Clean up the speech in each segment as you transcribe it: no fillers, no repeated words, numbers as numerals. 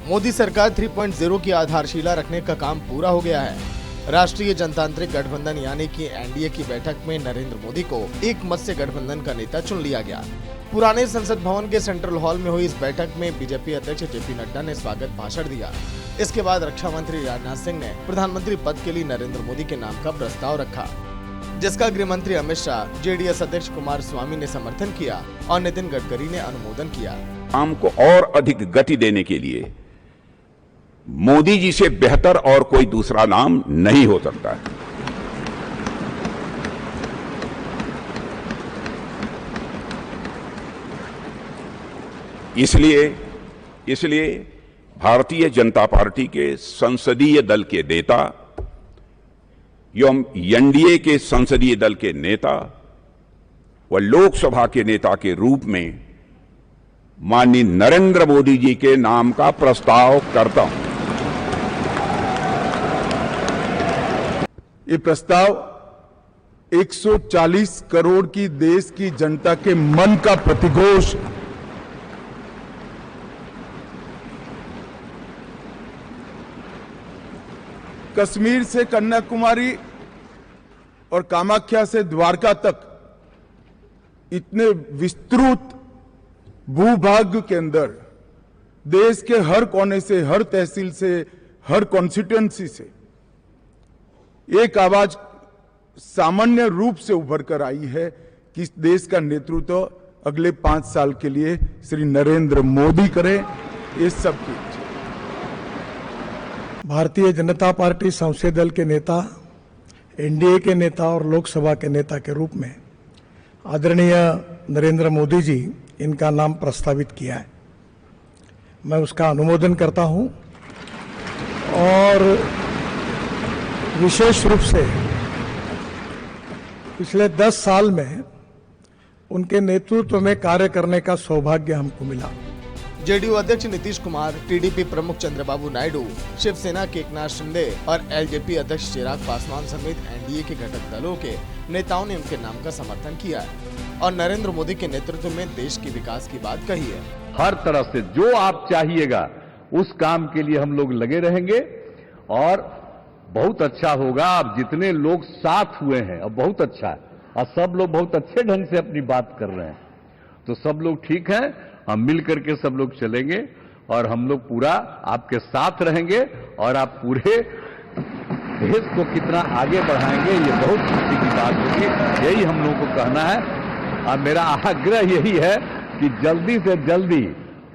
मोदी सरकार 3.0 की आधारशिला रखने का काम पूरा हो गया है। राष्ट्रीय जनतांत्रिक गठबंधन यानी कि एनडीए की बैठक में नरेंद्र मोदी को एक मत से गठबंधन का नेता चुन लिया गया। पुराने संसद भवन के सेंट्रल हॉल में हुई इस बैठक में बीजेपी अध्यक्ष जेपी नड्डा ने स्वागत भाषण दिया। इसके बाद रक्षा मंत्री राजनाथ सिंह ने प्रधानमंत्री पद के लिए नरेंद्र मोदी के नाम का प्रस्ताव रखा, जिसका गृह मंत्री अमित शाह, जेडीएस अध्यक्ष कुमारस्वामी ने समर्थन किया और नितिन गडकरी ने अनुमोदन किया। काम को और अधिक गति देने के लिए मोदी जी से बेहतर और कोई दूसरा नाम नहीं हो सकता है। इसलिए भारतीय जनता पार्टी के संसदीय दल के नेता एवं एनडीए के संसदीय दल के नेता व लोकसभा के नेता के रूप में माननीय नरेंद्र मोदी जी के नाम का प्रस्ताव करता हूं। ये प्रस्ताव 140 करोड़ की देश की जनता के मन का प्रतिघोष। कश्मीर से कन्याकुमारी और कामाख्या से द्वारका तक इतने विस्तृत भूभाग के अंदर देश के हर कोने से, हर तहसील से, हर कॉन्स्टिट्यूएंसी से एक आवाज सामान्य रूप से उभर कर आई है कि इस देश का नेतृत्व अगले 5 साल के लिए श्री नरेंद्र मोदी करें। ये सब की भारतीय जनता पार्टी संसदीय दल के नेता, एनडीए के नेता और लोकसभा के नेता के रूप में आदरणीय नरेंद्र मोदी जी इनका नाम प्रस्तावित किया है। मैं उसका अनुमोदन करता हूं और विशेष रूप से पिछले 10 साल में उनके नेतृत्व में कार्य करने का सौभाग्य हमको मिला। जेडीयू अध्यक्ष नीतीश कुमार, टीडीपी प्रमुख चंद्रबाबू नायडू, शिवसेना के एकनाथ शिंदे और एलजेपी अध्यक्ष चिराग पासवान समेत एनडीए के घटक दलों के नेताओं ने उनके नाम का समर्थन किया है और नरेंद्र मोदी के नेतृत्व में देश के विकास की बात कही है। हर तरह से जो आप चाहिएगा उस काम के लिए हम लोग लगे रहेंगे और बहुत अच्छा होगा। अब जितने लोग साथ हुए हैं अब बहुत अच्छा है और सब लोग बहुत अच्छे ढंग से अपनी बात कर रहे हैं, तो सब लोग ठीक हैं। हम मिल करके सब लोग चलेंगे और हम लोग पूरा आपके साथ रहेंगे और आप पूरे देश को कितना आगे बढ़ाएंगे ये बहुत खुशी की बात होगी। यही हम लोगों को कहना है और मेरा आग्रह यही है कि जल्दी से जल्दी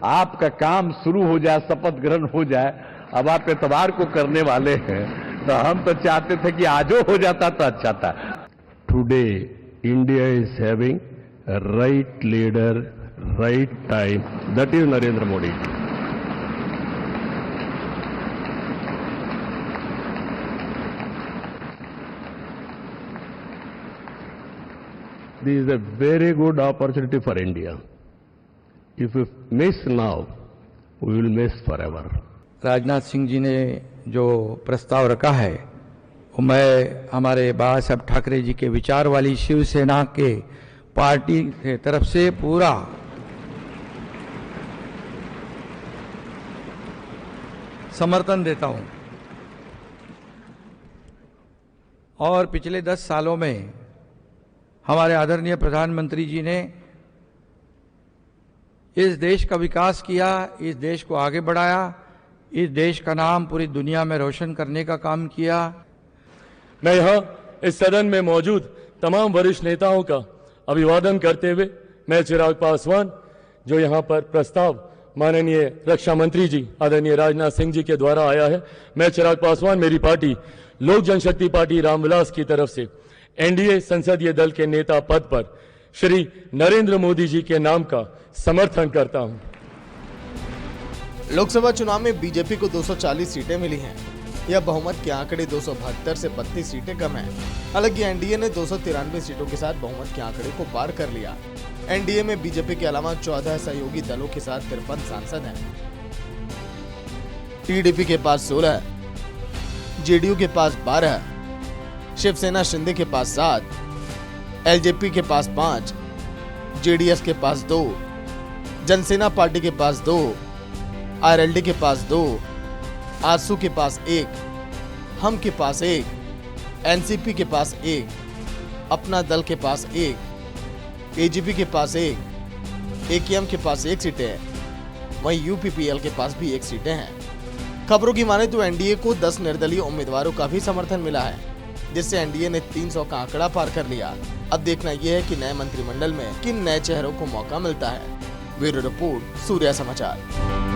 आपका काम शुरू हो जाए, शपथ ग्रहण हो जाए। अब आप एतवार को करने वाले हैं तो हम तो चाहते थे कि आजो हो जाता तो अच्छा था। Today India is having a right leader, right time. That is Narendra Modi. This is a very good opportunity for India. If we miss now, we will miss forever. Rajnath Singh ji ने जो प्रस्ताव रखा है वो मैं हमारे बाला साहब ठाकरे जी के विचार वाली शिवसेना के पार्टी के तरफ से पूरा समर्थन देता हूं और पिछले 10 सालों में हमारे आदरणीय प्रधानमंत्री जी ने इस देश का विकास किया, इस देश को आगे बढ़ाया, इस देश का नाम पूरी दुनिया में रोशन करने का काम किया। मैं यहाँ इस सदन में मौजूद तमाम वरिष्ठ नेताओं का अभिवादन करते हुए मैं चिराग पासवान, जो यहाँ पर प्रस्ताव माननीय रक्षा मंत्री जी आदरणीय राजनाथ सिंह जी के द्वारा आया है, मैं चिराग पासवान मेरी पार्टी लोक जनशक्ति पार्टी रामविलास की तरफ से एनडीए संसदीय दल के नेता पद पर श्री नरेंद्र मोदी जी के नाम का समर्थन करता हूं। लोकसभा चुनाव में बीजेपी को 240 सीटें मिली हैं। यह बहुमत के आंकड़े 272 से 32 सीटें कम है। हालांकि एनडीए ने 293 सीटों के साथ बहुमत के आंकड़े को पार कर लिया। एनडीए में बीजेपी के अलावा 14 सहयोगी दलों के साथ 53 सांसद हैं। टीडीपी के पास 16, जेडीयू के पास 12, शिवसेना शिंदे के पास 7, एलजेपी के पास 5, जेडीएस के पास 2, जनसेना पार्टी के पास 2, आरएलडी के पास 2, आजसू के पास 1, हम के पास 1, एनसीपी के पास 1, अपना दल के पास 1, एजीपी के पास 1, एकेएम के पास 1 सीटें हैं। वहीं यूपीपीएल के पास भी 1 सीटें हैं। खबरों की माने तो एनडीए को 10 निर्दलीय उम्मीदवारों का भी समर्थन मिला है, जिससे एनडीए ने 300 का आंकड़ा पार कर लिया। अब देखना यह है कि नए मंत्रिमंडल में किन नए चेहरों को मौका मिलता है। ब्यूरो रिपोर्ट, सूर्या समाचार।